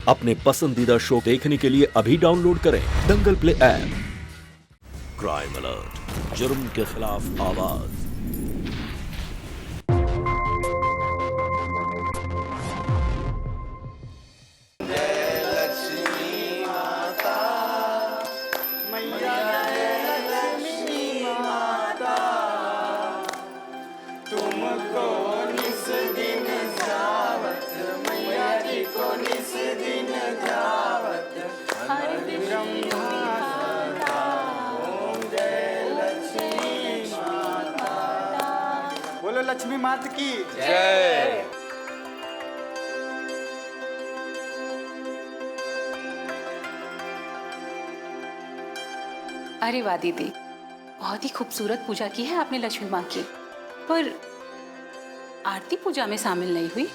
अपने पसंदीदा शो देखने के लिए अभी डाउनलोड करें दंगल प्ले ऐप। क्राइम अलर्ट, जुर्म के खिलाफ आवाज। बोलो लक्ष्मी माता की जय। अरे वाह दीदी, बहुत ही खूबसूरत पूजा की है आपने लक्ष्मी माँ की, पर आरती पूजा में शामिल नहीं हुई।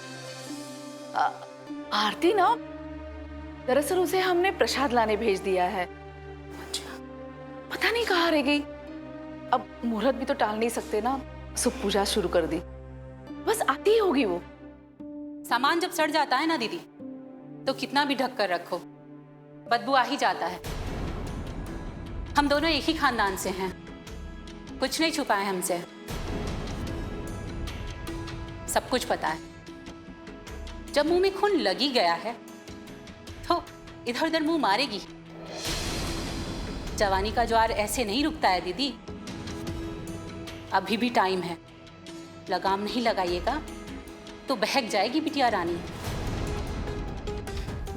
आरती ना, दरअसल उसे हमने प्रसाद लाने भेज दिया है। अच्छा, पता नहीं कहाँ रह गई। अब मुहूर्त भी तो टाल नहीं सकते ना, सो पूजा शुरू कर दी। बस आती ही होगी वो। सामान जब सड़ जाता है ना दीदी, तो कितना भी ढक कर रखो, बदबू आ ही जाता है। हम दोनों एक ही खानदान से हैं, कुछ नहीं छुपा है हमसे, सब कुछ पता है। जब मुंह में खून लगी गया है तो इधर उधर मुंह मारेगी। जवानी का ज्वार ऐसे नहीं रुकता है दीदी, अभी भी टाइम है। लगाम नहीं लगाइएगा तो बहक जाएगी बिटिया रानी।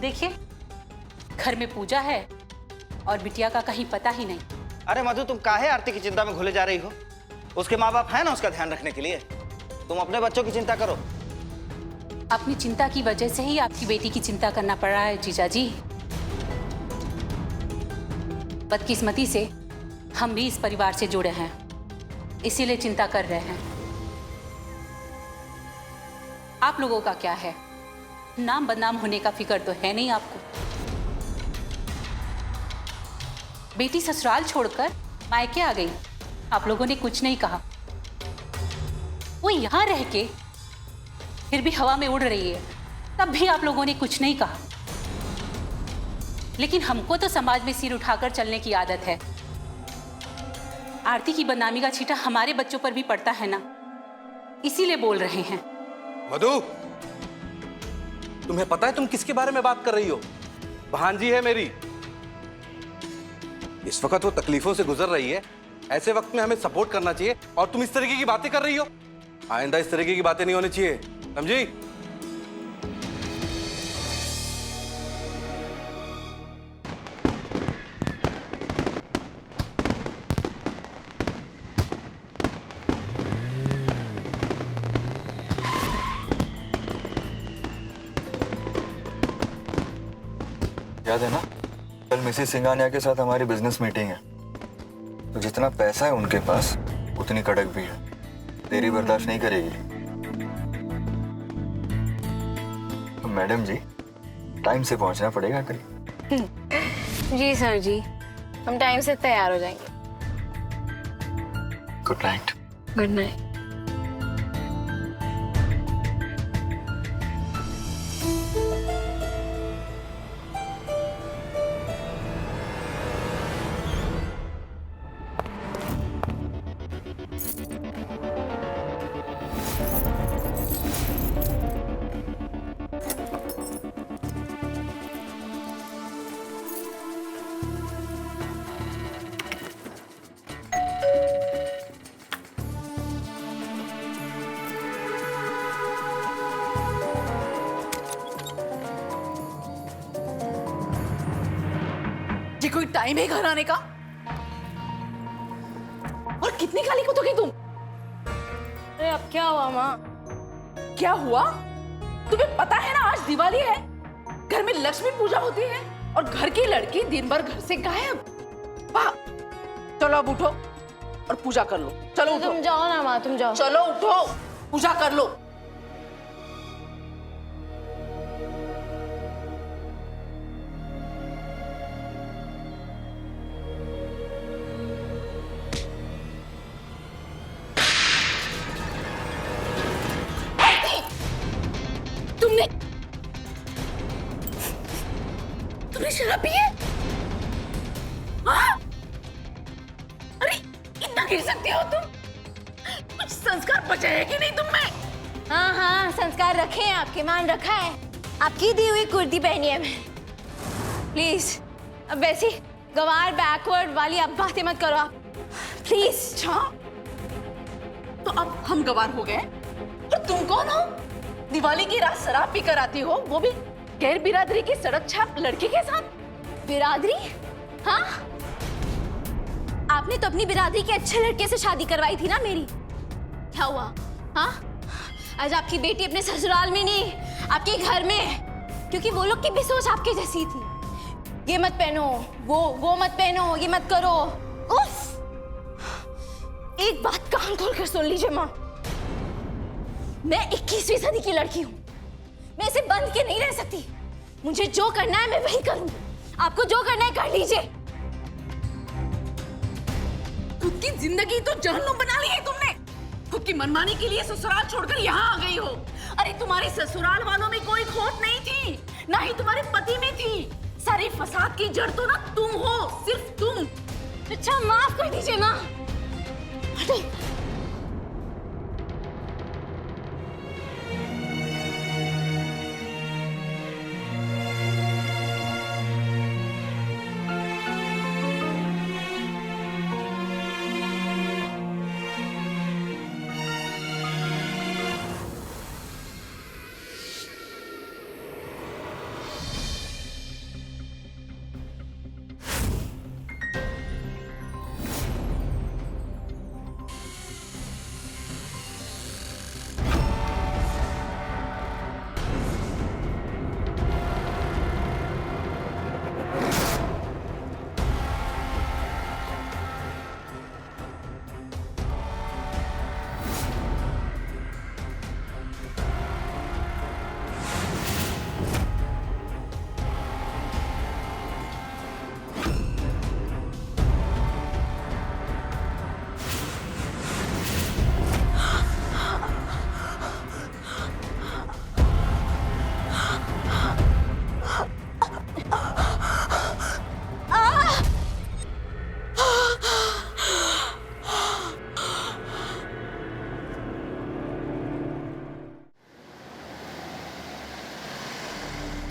देखिए, घर में पूजा है और बिटिया का कहीं पता ही नहीं। अरे मधु, तुम काहे आरती की चिंता में घुले जा रही हो? उसके माँ बाप है ना उसका ध्यान रखने के लिए। तुम अपने बच्चों की चिंता करो। अपनी चिंता की वजह से ही आपकी बेटी की चिंता करना पड़ रहा है जीजा जी। बदकिस्मती से हम भी इस परिवार से जुड़े हैं, इसीलिए चिंता कर रहे हैं। आप लोगों का क्या है? नाम बदनाम होने का फिक्र तो है नहीं आपको। बेटी ससुराल छोड़कर मायके आ गई, आप लोगों ने कुछ नहीं कहा। वो यहां रह के फिर भी हवा में उड़ रही है, तब भी आप लोगों ने कुछ नहीं कहा। लेकिन हमको तो समाज में सिर उठाकर चलने की आदत है। आरती की बदनामी का छींटा हमारे बच्चों पर भी पड़ता है ना, इसीलिए बोल रहे हैं। मधु, तुम्हें पता है तुम किसके बारे में बात कर रही हो? भांजी है मेरी। इस वक्त वो तकलीफों से गुजर रही है। ऐसे वक्त में हमें सपोर्ट करना चाहिए और तुम इस तरीके की बातें कर रही हो। आइंदा इस तरीके की बातें नहीं होनी चाहिए, समझी? याद है ना, कल मिसेस सिंघानिया के साथ हमारी बिजनेस मीटिंग है। तो जितना पैसा है उनके पास उतनी कड़क भी है। तेरी बर्दाश्त नहीं करेगी। तो मैडम जी, टाइम से पहुंचना पड़ेगा कल। जी सर जी, हम टाइम से तैयार हो जाएंगे। Good night. Good night. ये कोई टाइम है घर आने का? और कितनी गाली कुतोगी तुम? अरे अब क्या हुआ माँ? क्या हुआ? तुम्हें पता है ना, आज दिवाली है, घर में लक्ष्मी पूजा होती है और घर की लड़की दिन भर घर से गायब। वाह! चलो अब उठो और पूजा कर लो। चलो उठो। तुम जाओ ना माँ, तुम जाओ। चलो उठो, पूजा कर लो। तुमने शराब पी है? हाँ? अरे इतना गिर सकती हो तुम? कुछ संस्कार बचा है कि नहीं तुम में? हाँ हाँ, संस्कार रखे हैं आपके, मान रखा है। आपकी दी हुई कुर्ती पहनी है मैं। प्लीज, अब वैसी गंवार बैकवर्ड वाली अब बातें मत करो आप, प्लीज। अच्छा, तो अब हम गवार हो गए और तुम कौन हो? दिवाली की रात शराब पीकर आती हो, वो भी गैर बिरादरी की सड़क छाप लड़की के साथ। बिरादरी? हाँ, आपने तो अपनी बिरादरी के अच्छे लड़के से शादी करवाई थी ना मेरी। क्या हुआ? हाँ, आज आपकी बेटी अपने ससुराल में नहीं, आपके घर में, क्योंकि वो लोग की भी सोच आपके जैसी थी। ये मत पहनो, वो मत पहनो, ये मत करो। उफ! एक बात कान खोल कर सुन लीजिए माँ, मैं 21वीं सदी की लड़की हूँ, मैं इसे बंद के नहीं रह सकती। मुझे जो करना है मैं वही करूंगी, आपको जो करना है कर लीजिए। खुद की जिंदगी तो जहन्नुम बना ली है तुमने। खुद की मनमानी के लिए ससुराल छोड़कर यहाँ आ गई हो। अरे तुम्हारे ससुराल वालों में कोई खोट नहीं थी, ना ही तुम्हारे पति में थी। सारे फसाद की जड़ तो ना तुम हो, सिर्फ तुम। अच्छा माफ कर दीजिए माँ। हटो।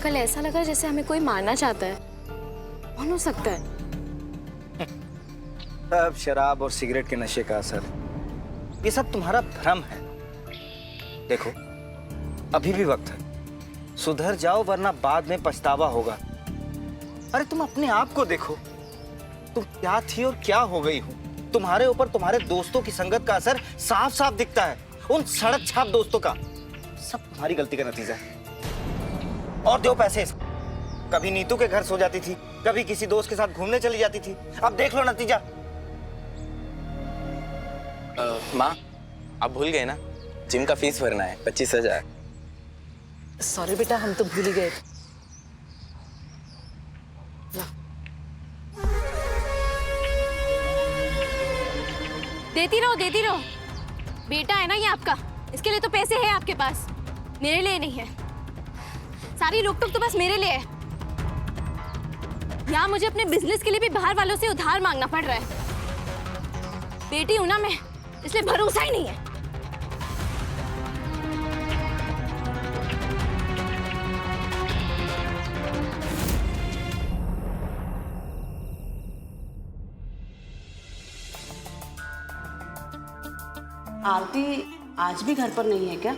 कल ऐसा लगा जैसे हमें कोई मारना चाहता है। कौन हो सकता है? सब शराब और सिगरेट के नशे का असर। ये सब तुम्हारा भ्रम है। देखो, अभी भी वक्त है, सुधर जाओ वरना बाद में पछतावा होगा। अरे तुम अपने आप को देखो, तुम क्या थी और क्या हो गई हो। तुम्हारे ऊपर तुम्हारे दोस्तों की संगत का असर साफ साफ दिखता है। उन सड़क छाप दोस्तों का। सब तुम्हारी गलती का नतीजा है। और दो पैसे, कभी नीतू के घर सो जाती थी, कभी किसी दोस्त के साथ घूमने चली जाती थी। अब देख लो नतीजा। माँ, आप भूल गए ना, जिम का फीस भरना है 25,000। सॉरी बेटा, हम तो भूल ही गए। देती रहो देती रहो। बेटा है ना ये आपका, इसके लिए तो पैसे हैं आपके पास, मेरे लिए नहीं है। सारी रोक टोक तो बस मेरे लिए है। यहाँ मुझे अपने बिजनेस के लिए भी बाहर वालों से उधार मांगना पड़ रहा है। बेटी हूं ना मैं, इसलिए भरोसा ही नहीं है। आरती आज भी घर पर नहीं है क्या?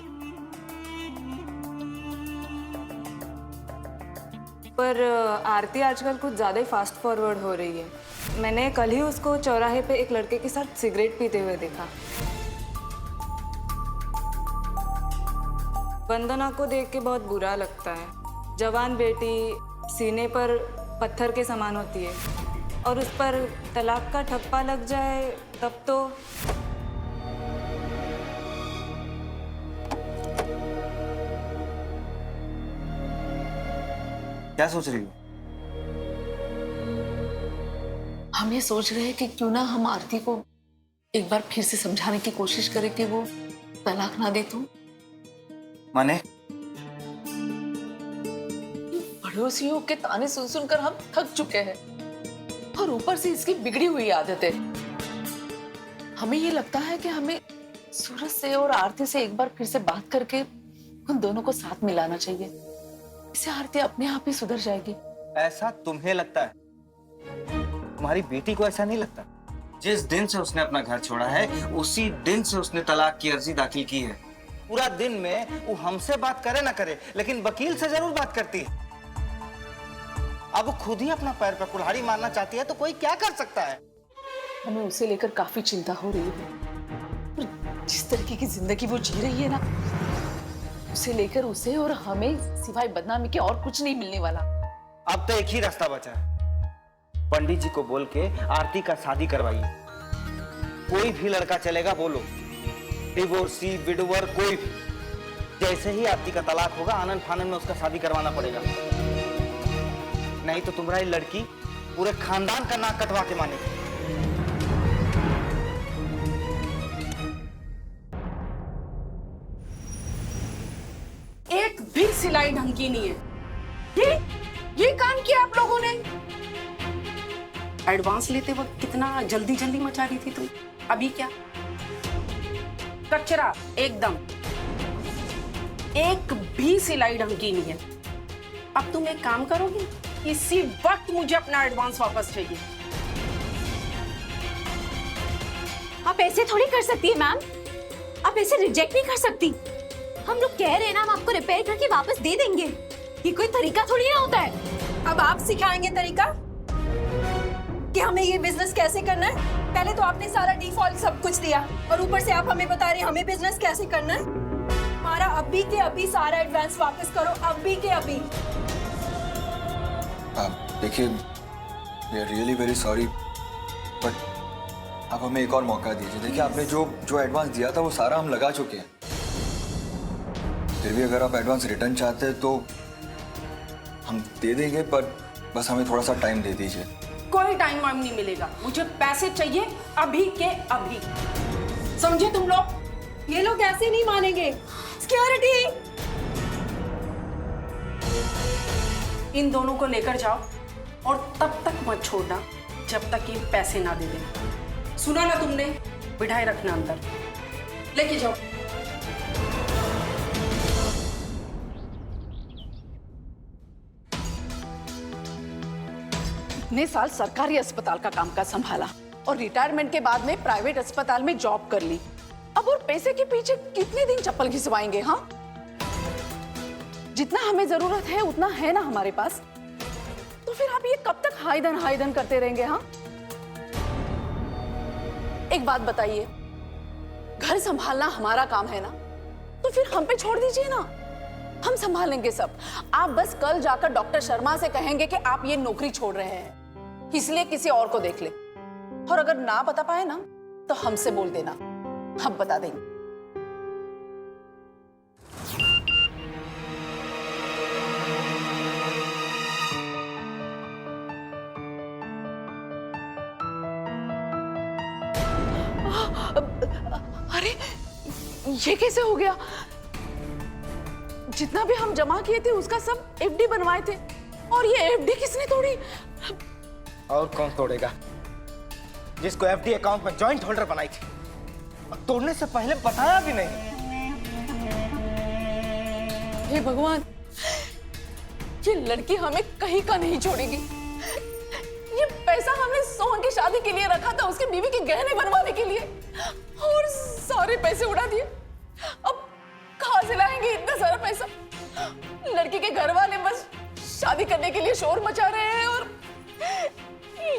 पर आरती आजकल कुछ ज़्यादा ही फास्ट फॉरवर्ड हो रही है। मैंने कल ही उसको चौराहे पे एक लड़के के साथ सिगरेट पीते हुए देखा। वंदना को देख के बहुत बुरा लगता है। जवान बेटी सीने पर पत्थर के समान होती है और उस पर तलाक का ठप्पा लग जाए तब तो। क्या सोच रही हो? हम ये सोच रहे हैं कि क्यों ना हम आरती को एक बार फिर से समझाने की कोशिश करें कि वो तलाक ना दे। तो माने? पड़ोसियों के ताने सुन सुनकर हम थक चुके हैं और ऊपर से इसकी बिगड़ी हुई आदतें। हमें ये लगता है कि हमें सूरज से और आरती से एक बार फिर से बात करके उन दोनों को साथ मिलाना चाहिए। इससे आरती अपने आप ही सुधर जाएगी। ऐसा तुम्हें लगता है? तुम्हारी बेटी को ऐसा नहीं लगता? जिस दिन से उसने अपना घर छोड़ा है उसी दिन से उसने तलाक की अर्जी दाखिल की है। पूरा दिन में वो हमसे बात करे ना करे लेकिन वकील से जरूर बात करती है। अब वो खुद ही अपना पैर पर कुल्हाड़ी मारना चाहती है तो कोई क्या कर सकता है? हमें उसे लेकर काफी चिंता हो रही है। जिस तरीके की जिंदगी वो जी रही है ना, उसे लेकर उसे और हमें सिवाय बदनामी के और कुछ नहीं मिलने वाला। अब तो एक ही रास्ता बचा है, पंडित जी को बोल के आरती का शादी करवाइए। कोई भी लड़का चलेगा, बोलो, डिवोर्सी विडोवर कोई भी। जैसे ही आरती का तलाक होगा आनंद फानन में उसका शादी करवाना पड़ेगा, नहीं तो तुम्हारी लड़की पूरे खानदान का नाक कटवा के मानेगी। एक भी सिलाई ढंग की नहीं है। ये काम किया आप लोगों ने। एडवांस लेते वक्त कितना जल्दी जल्दी मचा रही थी तुम, अभी क्या कचरा एकदम। एक भी सिलाई ढंग की नहीं है। अब तुम एक काम करोगी, इसी वक्त मुझे अपना एडवांस वापस चाहिए। आप ऐसे थोड़ी कर सकती है मैम, आप ऐसे रिजेक्ट नहीं कर सकती। हम लोग कह रहे हैं ना, हम आपको रिपेयर करके वापस दे देंगे। ये कोई तरीका थोड़ी ना होता है। अब आप सिखाएंगे तरीका कि हमें ये बिजनेस कैसे करना है? पहले तो आपने सारा डिफॉल्ट सब कुछ दिया और ऊपर से आप हमें बता रहे हैं हमें बिजनेस कैसे करना है। हमारा अभी के अभी सारा एडवांस वापस करो, अभी के अभी। देखिए, we are really very sorry, but आप हमें एक और मौका दीजिए। देखिए, आपने जो एडवांस दिया था वो सारा हम लगा चुके हैं। फिर भी अगर आप एडवांस रिटर्न चाहते हैं तो हम दे देंगे, पर बस हमें थोड़ा सा टाइम दे दीजिए। कोई टाइम वाइम नहीं मिलेगा, मुझे पैसे चाहिए अभी के अभी। समझे तुम लोग? ये लोग ऐसे नहीं मानेंगे। सिक्योरिटी, इन दोनों को लेकर जाओ और तब तक मत छोड़ना जब तक ये पैसे ना दे दें। सुना ना तुमने? बिठाए रखना अंदर, लेके जाओ। इतने साल सरकारी अस्पताल का कामकाज संभाला और रिटायरमेंट के बाद में प्राइवेट अस्पताल में जॉब कर ली। अब और पैसे के पीछे कितने दिन चप्पल घिसवाएंगे? हाँ, जितना हमें जरूरत है उतना है ना हमारे पास, तो फिर आप ये कब तक हाइदन करते रहेंगे? हाँ, एक बात बताइए, घर संभालना हमारा काम है ना, तो फिर हम पे छोड़ दीजिए ना, हम संभाल लेंगे सब। आप बस कल जाकर डॉक्टर शर्मा से कहेंगे कि आप ये नौकरी छोड़ रहे हैं, इसलिए किसी और को देख ले। और अगर ना बता पाए ना तो हमसे बोल देना, हम बता देंगे। अरे ये कैसे हो गया? जितना भी हम जमा किए थे उसका सब एफडी बनवाए थे, और ये एफडी किसने तोड़ी? और कौन तोड़ेगा? जिसको एफडी अकाउंट में जॉइंट होल्डर बनाई थी और तोड़ने से पहले बताया भी नहीं। हे भगवान, ये लड़की हमें कहीं का नहीं छोड़ेगी। ये पैसा हमने सोहन की शादी के लिए रखा था, उसकी बीवी के गहने बनवाने के लिए, और सारे पैसे उड़ा दिए। अब कहां से लाएंगे इतना सारा पैसा? लड़की के घर वाले बस शादी करने के लिए शोर मचा रहे हैं और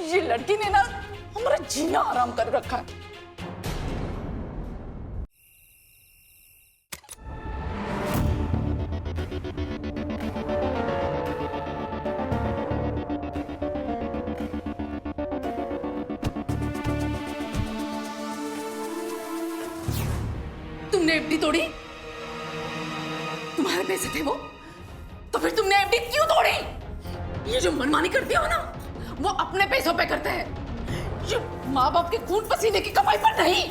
ये लड़की ने ना हमारा जीना आराम कर रखा है। तुमने एफडी तोड़ी? तुम्हारे पैसे थे वो, तो फिर तुमने एफडी क्यों तोड़ी? ये जो मनमानी करती हो ना, वो अपने पैसों पे करते हैं, ये माँ बाप के खून पसीने की कमाई पर नहीं।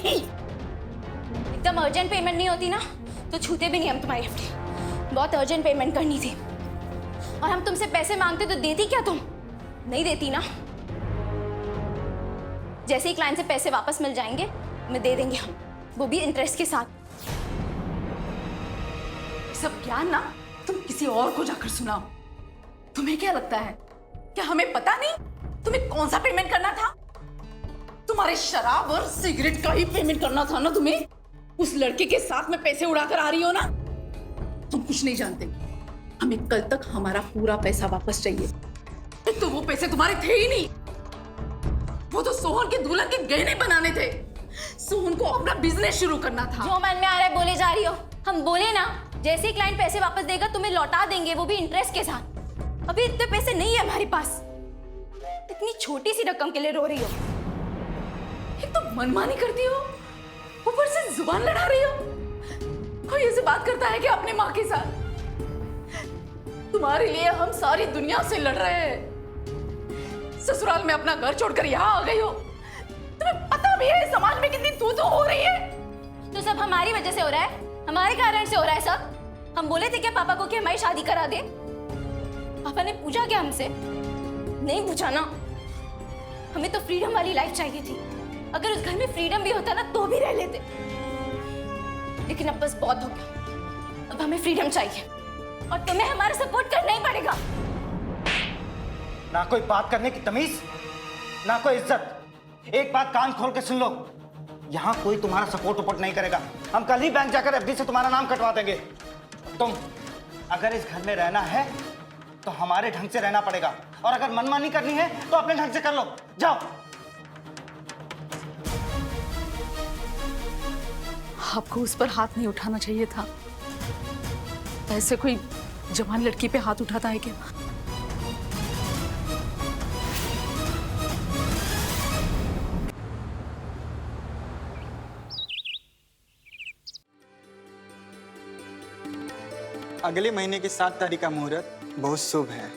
एकदम अर्जेंट पेमेंट नहीं होती ना तो छूते भी नहीं हम तुम्हारी एफडी। बहुत अर्जेंट पेमेंट करनी थी। और हम तुमसे पैसे मांगते तो देती क्या तुम? नहीं देती ना। जैसे ही क्लाइंट से पैसे वापस मिल जाएंगे हमें दे देंगे हम, वो भी इंटरेस्ट के साथ। सब ज्ञान ना तुम किसी और को जाकर सुनाओ। तुम्हें क्या लगता है क्या हमें पता नहीं तुम्हें कौन सा पेमेंट करना था? तुम्हारे शराब और सिगरेट का ही पेमेंट करना था ना तुम्हें। उस लड़के के साथ में पैसे उड़ाकर आ रही हो ना। तुम कुछ नहीं जानते, हमें कल तक हमारा पूरा पैसा वापस चाहिए। एक तो वो पैसे तुम्हारे थे ही नहीं, वो तो सोहन के दुल्हन के गहने बनाने थे। सोहन को अपना बिजनेस शुरू करना था। जो मन में आ रहा है बोले जा रही हो। हम बोले ना जैसे ही क्लाइंट पैसे वापस देगा तुम्हें लौटा देंगे, वो भी इंटरेस्ट के साथ। अभी इतने पैसे नहीं है हमारे पास। इतनी छोटी सी रकम के लिए रो रही हो। एक तो मनमानी करती हो, ऊपर से जुबान लड़ा रही हो। कोई ऐसे बात करता है कि अपनी माँ के साथ? तुम्हारे लिए हम सारी दुनिया से लड़ रहे हैं। ससुराल में अपना घर छोड़कर यहाँ आ गई हो। तुम्हें पता भी है समाज में कितनी तू हो रही है। तो सब हमारी वजह से हो रहा है, हमारे कारण से हो रहा है सब। हम बोले थे क्या पापा को कि हमारी शादी करा दे? पापा ने पूछा क्या हमसे? नहीं पूछा ना। हमें तो फ्रीडम वाली लाइफ चाहिए थी। अगर उस घर में फ्रीडम भी होता ना तो भी रह लेते, लेकिन अब बस बहुत हो गया। अब हमें फ्रीडम चाहिए और तुम्हें हमारा सपोर्ट करना ही पड़ेगा। ना कोई बात करने की तमीज, ना कोई इज्जत। एक बात कान खोल के सुन लो, यहाँ कोई तुम्हारा सपोर्ट वपोर्ट नहीं करेगा। हम कल ही बैंक जाकर एफडी से तुम्हारा नाम कटवा देंगे। तुम अगर इस घर में रहना है तो हमारे ढंग से रहना पड़ेगा, और अगर मनमानी करनी है तो अपने ढंग से कर लो। जाओ। आपको उस पर हाथ नहीं उठाना चाहिए था। ऐसे कोई जवान लड़की पे हाथ उठाता है क्या? अगले महीने की 7 तारीख का मुहूर्त बहुत शुभ है।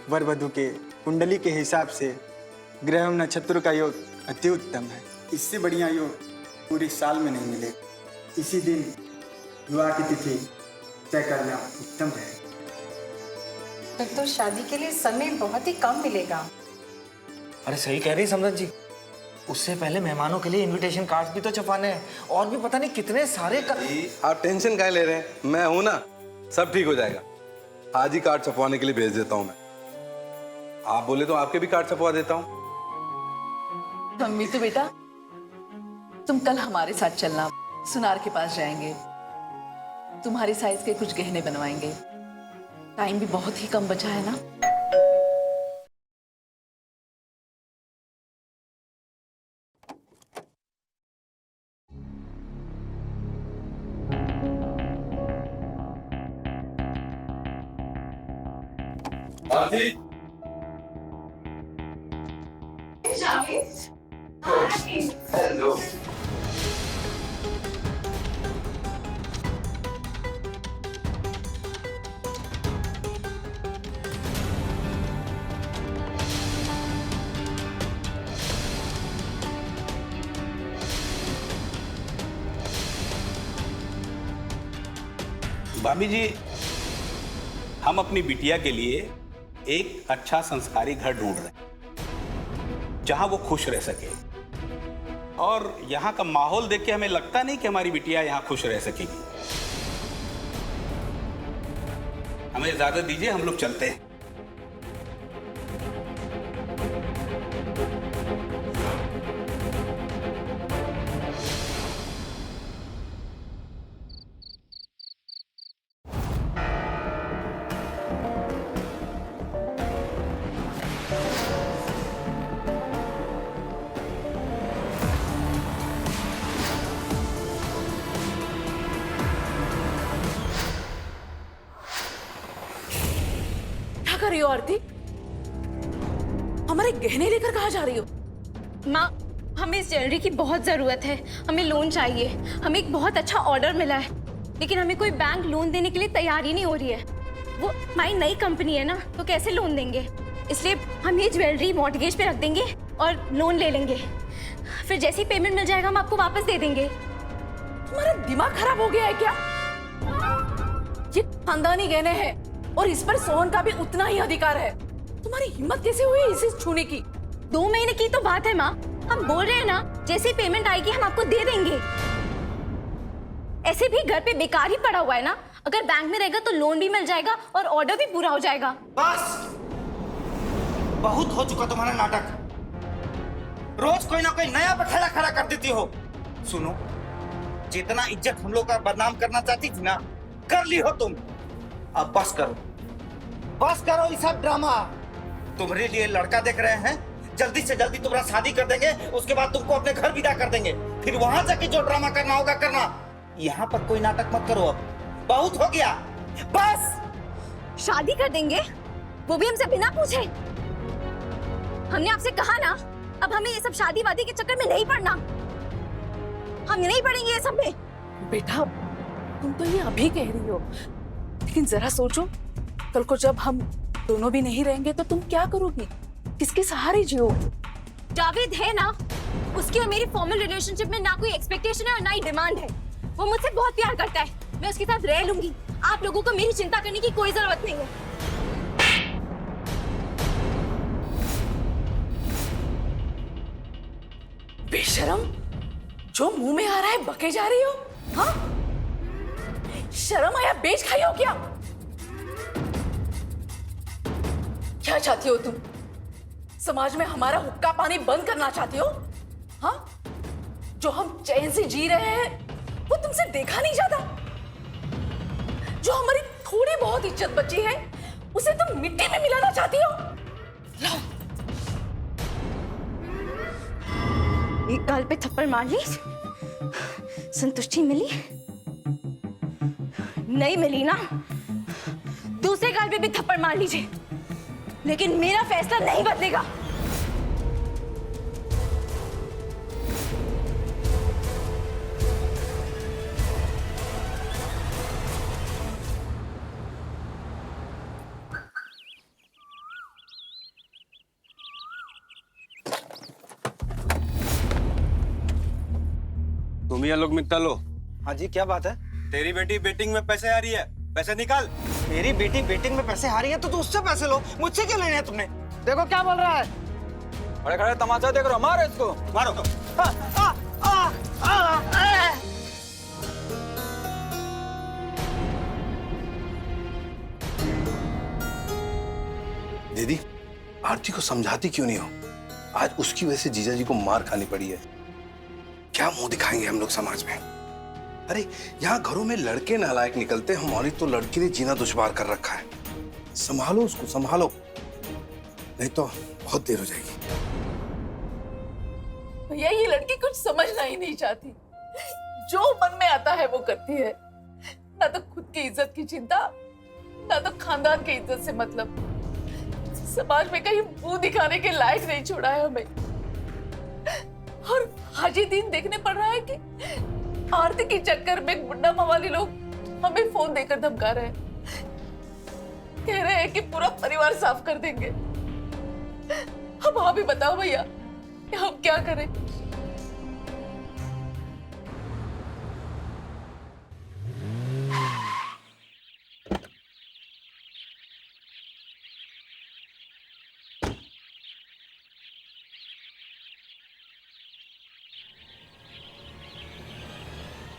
वर वधु के कुंडली के हिसाब से ग्रह नक्षत्र का योग अति उत्तम है। इससे बढ़िया योग पूरे साल में नहीं मिले। इसी दिन विवाह की तिथि तय करना उत्तम है। फिर तो शादी के लिए समय बहुत ही कम मिलेगा। अरे सही कह रही समरन जी। उससे पहले मेहमानों के लिए इनविटेशन कार्ड्स भी तो छपाने हैं, और भी पता नहीं कितने सारे आप टेंशन काहे ले रहे हैं? मैं हूं ना, सब ठीक हो जाएगा। आज ही कार्ड छपवाने के लिए भेज देता हूं मैं। आप बोले तो आपके भी कार्ड छपवा देता हूं। मम्मी तो बेटा तुम कल हमारे साथ चलना। सुनार के पास जाएंगे, तुम्हारे साइज के कुछ गहने बनवाएंगे। टाइम भी बहुत ही कम बचा है ना। भाभी जी, हम अपनी बिटिया के लिए एक अच्छा संस्कारी घर ढूंढ रहे हैं जहां वो खुश रह सके। और यहाँ का माहौल देख के हमें लगता नहीं कि हमारी बिटिया यहाँ खुश रह सकेगी। हमें इजाजत दीजिए, हम लोग चलते हैं। कर रही हो आरती? हमारे गहने लेकर कहाँ जा रही हो? माँ, हमें इस ज्वेलरी की बहुत जरूरत है। हमें लोन चाहिए। हमें एक बहुत अच्छा ऑर्डर मिला है, लेकिन हमें कोई बैंक लोन देने के लिए तैयार ही नहीं हो रही है। वो हमारी नई कंपनी है ना, तो कैसे लोन देंगे? इसलिए हम ये ज्वेलरी मॉर्टगेज पे रख देंगे और लोन ले लेंगे। फिर जैसे ही पेमेंट मिल जाएगा हम आपको वापस दे देंगे। तुम्हारा दिमाग खराब हो गया है क्या? ये खानदानी गहने हैं, और इस पर सोहन का भी उतना ही अधिकार है। तुम्हारी हिम्मत कैसे हुई इसे छूने की? 2 महीने की तो बात है माँ, हम बोल रहे हैं ना जैसे पेमेंट आएगी हम आपको दे देंगे। ऐसे भी घर पे बेकार ही पड़ा हुआ है ना, अगर बैंक में रहेगा तो लोन भी मिल जाएगा और ऑर्डर भी पूरा हो जाएगा। बस बहुत हो चुका तुम्हारा नाटक। रोज कोई ना कोई नया बखेड़ा खड़ा कर देती हो। सुनो, जितना इज्जत हम लोग का बदनाम करना चाहती थी ना, कर ली हो तुम। अब बस करो ये सब ड्रामा। तुम्हारे लिए लड़का देख रहे हैं, जल्दी से जल्दी तुम्हारा शादी कर देंगे, उसके बाद तुमको अपने घर विदा कर देंगे, फिर वहां जाके जो ड्रामा करना होगा करना। यहाँ पर कोई नाटक मत करो, अब बहुत हो गया। बस शादी कर देंगे, वो भी हमसे बिना पूछे। हमने आपसे कहा ना, अब हमें ये सब शादी वादी के चक्कर में नहीं पड़ना। हम नहीं पड़ेंगे ये सब में। बेटा तुम तो ये अभी कह रही हो, लेकिन जरा सोचो, कल को जब हम दोनों भी नहीं रहेंगे तो तुम क्या करोगी? किसके सहारे जियोगी? जावेद है ना, उसकी और मेरी फॉर्मल रिलेशनशिप में ना कोई एक्सपेक्टेशन है और ना ही डिमांड है। वो मुझसे बहुत प्यार करता है, मैं उसके साथ रह लूंगी। आप लोगों को मेरी चिंता करने की कोई जरूरत नहीं है। बेशरम, जो मुंह में आ रहा है बके जा रही हो। हाँ, शर्म आया बेच खाई हो क्या? क्या चाहती हो तुम? समाज में हमारा हुक्का पानी बंद करना चाहती हो? हाँ, जो हम चैन से जी रहे हैं वो तुमसे देखा नहीं जाता। जो हमारी थोड़ी बहुत इज्जत बची है उसे तुम मिट्टी में मिलाना चाहती हो। लो, एक गाल पे थप्पड़ मार ली, संतुष्टि मिली? नहीं मिली ना, दूसरे गाल पे भी थप्पड़ मार लीजिए, लेकिन मेरा फैसला नहीं बदलेगा। तुम ये लोग मित्ता लो। हाँ जी, क्या बात है? तेरी बेटी बेटिंग में पैसे आ रही है, पैसे निकाल। मेरी बेटी बेटिंग में पैसे हारी है तो उससे पैसे लो, मुझसे क्यों लेने हैं तुमने? देखो क्या बोल रहा है। खड़े खड़े तमाचा देख रहे हो, मारो इसको, मारो। दीदी, आरती को समझाती क्यों नहीं हो? आज उसकी वजह से जीजा जी को मार खानी पड़ी है। क्या मुंह दिखाएंगे हम लोग समाज में? अरे यहाँ घरों में लड़के नालायक निकलते, हमारी तो लड़की ने जीना दुश्वार कर रखा है। संभालो उसको, संभालो, नहीं तो बहुत देर हो जाएगी। भैया, ये लड़की कुछ समझना ही नहीं चाहती, जो मन में आता है वो करती है। ना तो खुद की इज्जत की चिंता, ना तो खानदान की इज्जत से मतलब। समाज में कहीं मुंह दिखाने के लायक नहीं छोड़ा है हमें। और आज ही दिन देखने पड़ रहा है कि आरती के चक्कर में गुंडा मवाली लोग हमें फोन देकर धमका रहे हैं, कह रहे हैं कि पूरा परिवार साफ कर देंगे। अब आप ही बताओ भैया, हम क्या करें?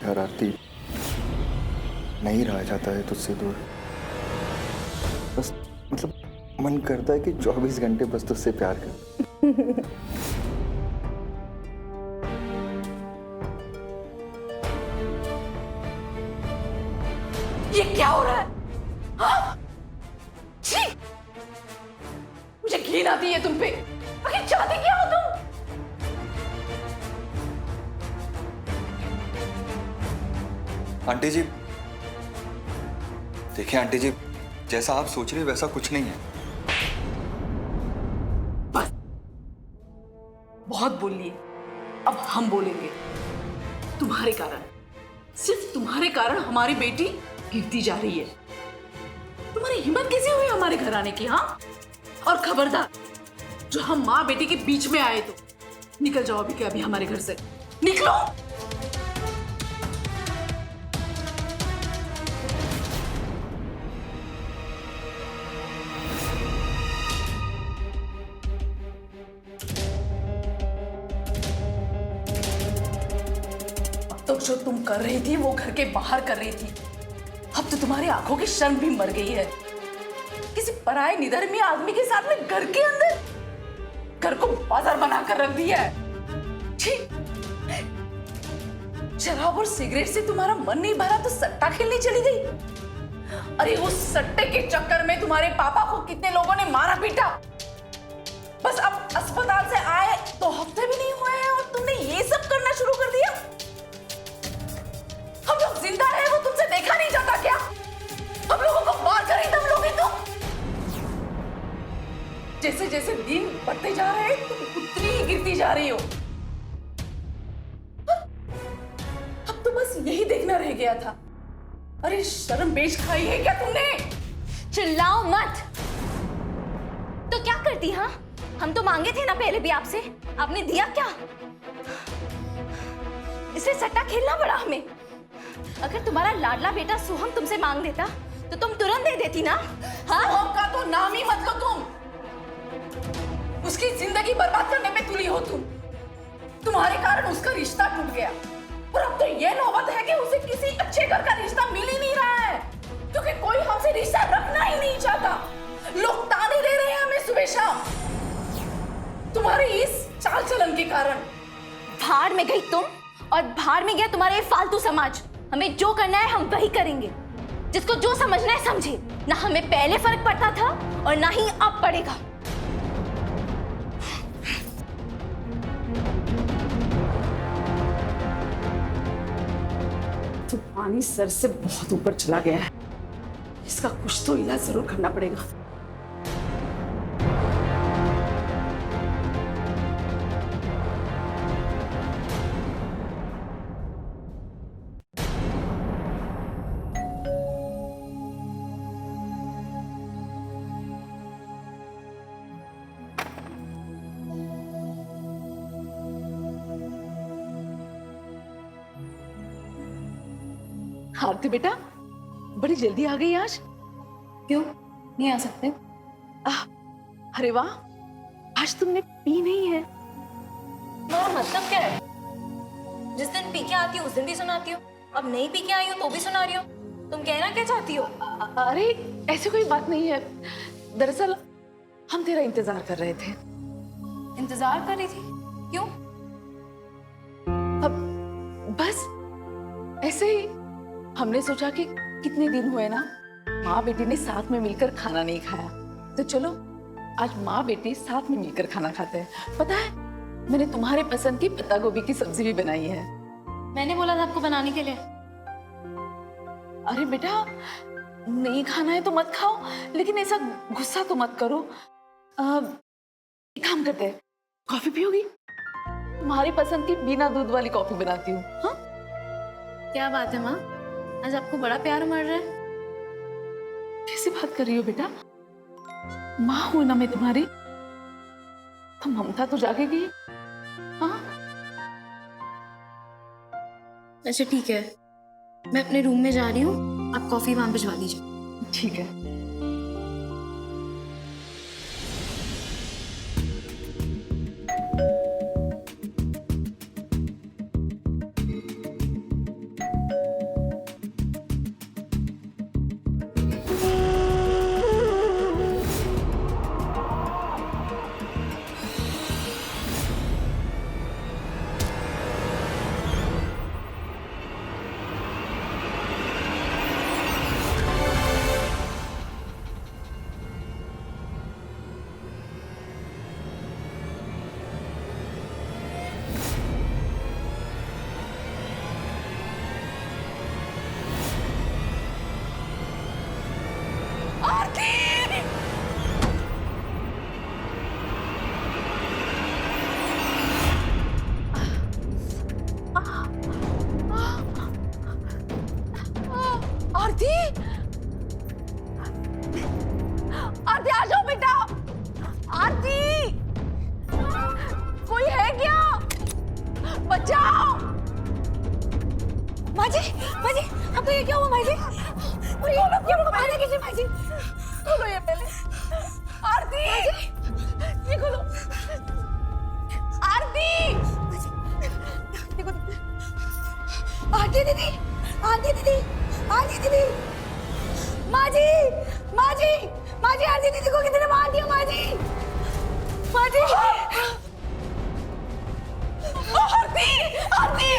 यार आरती, नहीं रहा जाता है तुझसे दूर। बस मतलब मन करता है कि 24 घंटे बस तुझसे प्यार कर। ये क्या हो रहा है? हाँ? छी! मुझे घिन आती है तुम पे। आखिर चाहते क्या हो तुम? आंटी जी, देखिए आंटी जी, जैसा आप सोच रहे वैसा कुछ नहीं है। बस बहुत बोल लिए, अब हम बोलेंगे। तुम्हारे कारण, सिर्फ तुम्हारे कारण हमारी बेटी गिरती जा रही है। तुम्हारी हिम्मत कैसे हुई हमारे घर आने की? हाँ, और खबरदार, जो हम माँ बेटी के बीच में आए तो निकल जाओ अभी के अभी हमारे घर से। निकलो। जो तुम कर रही थी वो घर के बाहर कर रही थी। अब तो तुम्हारी आंखों की शर्म भी मर गई है। किसी पराये निधर्मी आदमी के साथ में घर के अंदर, घर को बाजार बना कर रख दिया है। छी! शराब और सिगरेट से तुम्हारा मन नहीं भरा तो सट्टा खेलने चली गई। अरे उस सट्टे के चक्कर में तुम्हारे पापा को कितने लोगों ने मारा पीटा। बस अब अस्पताल से आए तो हफ्ते भी नहीं हुए हैं और तुमने ये सब करना शुरू कर दिया। हम लोग जिंदा हैं वो तुमसे देखा नहीं जाता क्या? हम लोगों को मार कर ही दम लोगे तुम। जैसे जैसे दिन बढ़ते जा रहे हैं तुम उतनी ही गिरती जा रही हो। अब तो बस यही देखना रह गया था। अरे शर्म बेच खाई है क्या तुमने? चिल्लाओ मत। तो क्या करती? हाँ, हम तो मांगे थे ना पहले भी आपसे, आपने दिया क्या? इसे सट्टा खेलना पड़ा हमें। अगर तुम्हारा लाडला बेटा सोहम तुमसे मांग देता तो तुम तुरंत दे देती ना। हाँ? सोहम का तो नाम ही मत लो तुम। उसकी जिंदगी बर्बाद करने में तुली हो तुम। तुम्हारे कारण उसका रिश्ता टूट गया और अब तो ये नौबत है कि उसे किसी अच्छे घर का रिश्ता मिल ही नहीं रहा है, क्योंकि कोई हमसे रिश्ता रखना ही नहीं चाहता। लोग ताने दे रहे हैं हमें सुबह शाम तुम्हारे इस चाल चलन के कारण। भाड़ में गई तुम और भाड़ में गया तुम्हारे ये फालतू समाज। हमें जो करना है हम वही करेंगे। जिसको जो समझना है समझे। ना हमें पहले फर्क पड़ता था और ना ही अब पड़ेगा। तो पानी सर से बहुत ऊपर चला गया है। इसका कुछ तो इलाज जरूर करना पड़ेगा। आरती बेटा, बड़ी जल्दी आ गई आज। क्यों नहीं आ सकते? अरे वाह, आज तुमने पी नहीं है। मतलब क्या है? जिस दिन पी के आती हो उस दिन भी सुनाती हो, अब नहीं पी के आई हो तो भी सुना रही हो। तुम कहना क्या चाहती हो? अरे ऐसी कोई बात नहीं है। दरअसल हम तेरा इंतजार कर रहे थे। इंतजार कर रही थी? क्यों? अब बस ऐसे ही हमने सोचा कि कितने दिन हुए ना माँ बेटी ने साथ में मिलकर खाना नहीं खाया, तो चलो आज माँ बेटी साथ में मिलकर खाना खाते हैं। पता है, मैंने तुम्हारे पसंद की पत्ता गोभी की सब्जी भी बनाई है। मैंने बोला था आपको बनाने के लिए। अरे बेटा, नहीं खाना है तो मत खाओ, लेकिन ऐसा गुस्सा तो मत करो। एक काम करते हैं, कॉफी पियोगी? तुम्हारी पसंद की बिना दूध वाली कॉफी बनाती हूँ। हाँ? क्या बात है माँ, आज आपको बड़ा प्यार उमड़ रहा है। कैसी बात कर रही हो बेटा? माँ हूं ना मैं तुम्हारी, तो ममता तो जागेगी। हाँ? अच्छा ठीक है, मैं अपने रूम में जा रही हूँ, आप कॉफी वहां भिजवा दीजिए। ठीक है। आरती, आरती आ जाओ बेटा। आरती, कोई है क्या? बचाओ। माँ जी, आपको ये क्या हुआ माँ जी? ये किसी माँ जी, खोलो ये पहले। आरती, ये खोलो। आरती, माजी दीदी को कितने मार दिया माजी। माजी आरती आरती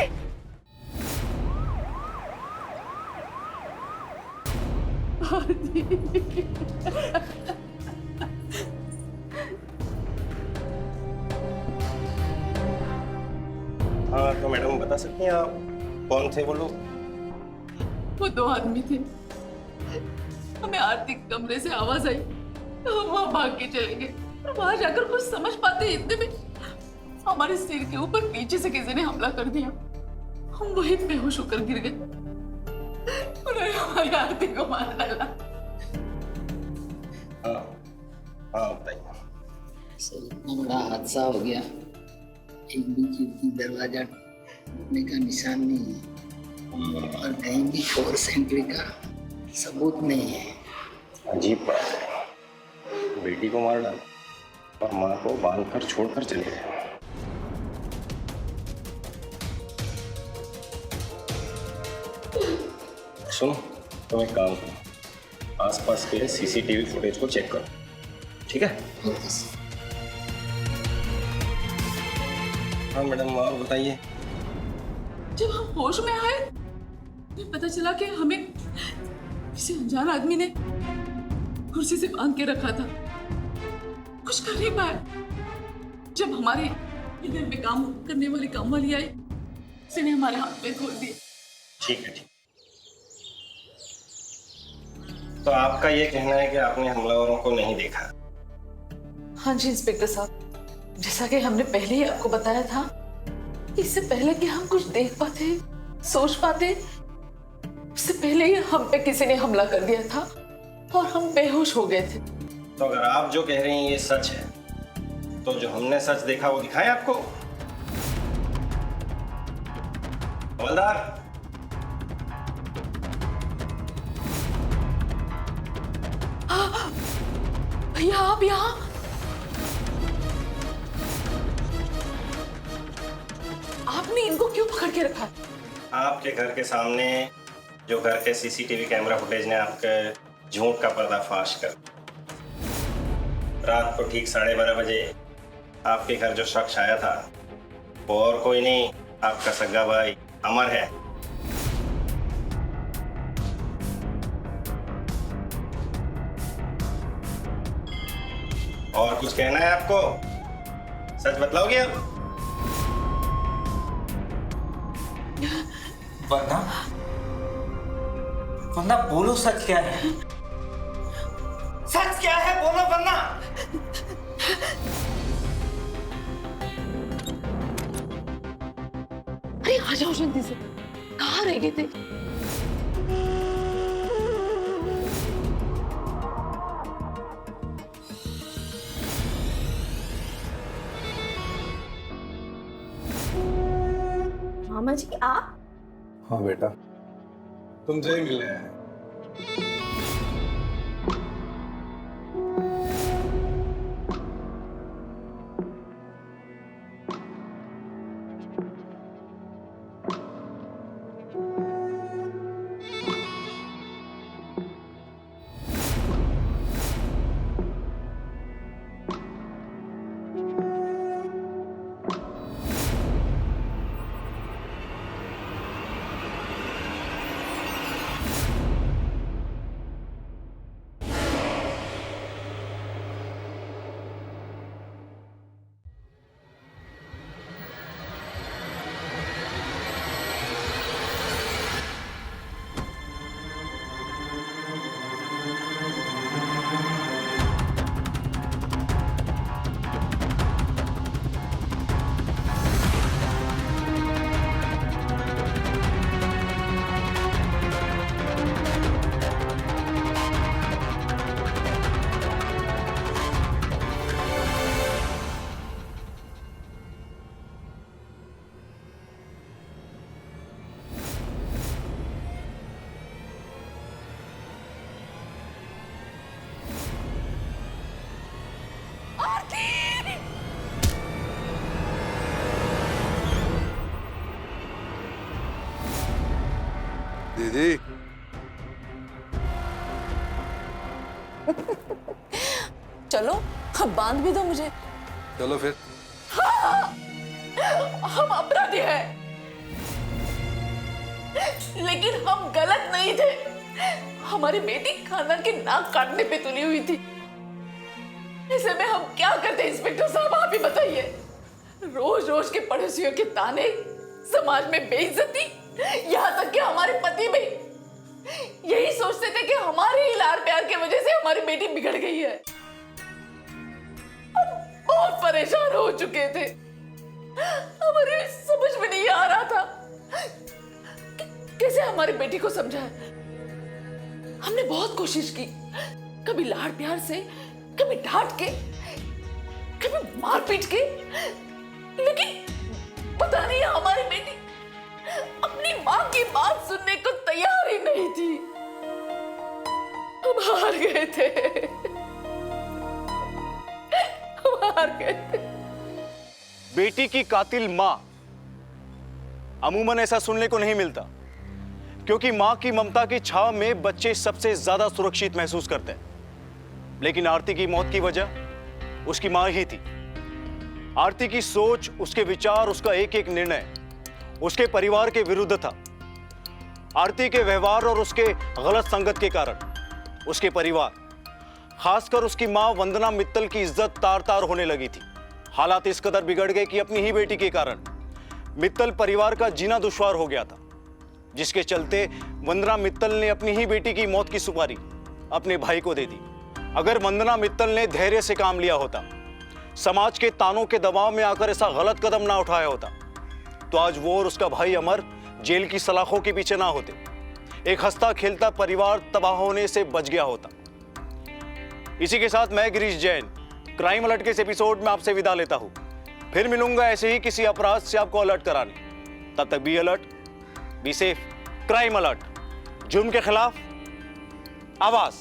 हाँ तो मैडम बता सकती हैं आप कौन थे वो लोग? वो दो आदमी थे। हमें आरती के कमरे से आवाज आई तो हम वहां भाग के चले गए। वहां जाकर कुछ समझ पाते इतने में हमारे सिर के ऊपर पीछे से किसी ने हमला कर दिया। हम वहीं बेहोश होकर गिर गए। उन्होंने हमारी आरती को मार डाला। हाँ हाँ बताइए। सर इतना बड़ा हादसा हो गया, एक भी खिड़की दरवाजा टूटने का निशान नहीं है और कहीं भी फोर्स एंट्री का सबूत नहीं है। अजीब बात है, बेटी को मार डाला और माँ को बांधकर छोड़कर चले गए। सुनो तुम एक काम करो, आसपास के सीसीटीवी फुटेज को चेक करो, ठीक है? हाँ मैडम और बताइए। जब हम होश में आए तो पता चला कि हमें किसी अनजान आदमी ने कुर्सी से बांध के रखा था। कुछ कर नहीं पाया। जब हमारे इधर में काम करने वाली काम वाली आई, उसने हमारे हाथ में खोल दिए। ठीक है ठीक। तो आपका ये कहना है कि आपने हमलावरों को नहीं देखा? हाँ जी इंस्पेक्टर साहब, जैसा कि हमने पहले ही आपको बताया था, इससे पहले कि हम कुछ देख पाते सोच पाते, उससे पहले ही हम पे किसी ने हमला कर दिया था और हम बेहोश हो गए थे। तो अगर आप जो कह रही हैं ये सच है, तो जो हमने सच देखा वो दिखाएं आपको। हवलदार, भैया आप यहाँ? आपने इनको क्यों पकड़ के रखा? आपके घर के सामने जो घर के सीसीटीवी कैमरा फुटेज ने आपके झूठ का पर्दाफाश कर, रात को ठीक 12:30 बजे आपके घर जो शख्स आया था वो और कोई नहीं, आपका सगा भाई अमर है। और कुछ कहना है आपको? सच बतलाओगे आप? वरना वरना बोलो सच क्या है? सच क्या है बोलो वरना। अरे आ जाओ जल्दी से, कहाँ रह गए थे? मामा जी आप? हाँ बेटा, तुमसे ही मिलने आए। दीदी चलो, अब बांध भी दो मुझे। चलो फिर। हाँ, हम अपराधी हैं, लेकिन हम गलत नहीं थे। हमारी बेटी खानदान की नाक काटने पे तुली हुई थी। ऐसे में हम क्या करते इंस्पेक्टर साहब, आप ही बताइए। रोज रोज के पड़ोसियों के ताने, समाज में बेइज्जती, यहाँ तक कि हमारे पति भी यही सोचते थे कि हमारे ही लाड़ प्यार की वजह से हमारी बेटी बिगड़ गई है। हम बहुत परेशान हो चुके थे। हमारे समझ में नहीं आ रहा था कैसे हमारी बेटी को समझाएं। हमने बहुत कोशिश की, कभी लाड़ प्यार से, कभी डांट के, कभी मार पीट के, लेकिन पता नहीं हमारी बेटी अपनी मां की बात सुनने को तैयार ही नहीं थी। हम हार गए थे, हम हार गए थे। बेटी की कातिल मां, अमूमन ऐसा सुनने को नहीं मिलता, क्योंकि मां की ममता की छाव में बच्चे सबसे ज्यादा सुरक्षित महसूस करते हैं। लेकिन आरती की मौत की वजह उसकी मां ही थी। आरती की सोच, उसके विचार, उसका एक एक निर्णय उसके परिवार के विरुद्ध था। आरती के व्यवहार और उसके गलत संगत के कारण उसके परिवार, खासकर उसकी मां वंदना मित्तल की इज्जत तार तार होने लगी थी। हालात इस कदर बिगड़ गए कि अपनी ही बेटी के कारण मित्तल परिवार का जीना दुश्वार हो गया था, जिसके चलते वंदना मित्तल ने अपनी ही बेटी की मौत की सुपारी अपने भाई को दे दी। अगर वंदना मित्तल ने धैर्य से काम लिया होता, समाज के तानों के दबाव में आकर ऐसा गलत कदम ना उठाया होता, तो आज वो और उसका भाई अमर जेल की सलाखों के पीछे ना होते। एक हंसता खेलता परिवार तबाह होने से बच गया होता। इसी के साथ मैं गिरीश जैन क्राइम अलर्ट के इस एपिसोड में आपसे विदा लेता हूं। फिर मिलूंगा ऐसे ही किसी अपराध से आपको अलर्ट कराने। तब तक be alert, be safe. Crime alert, जुर्म के खिलाफ आवाज।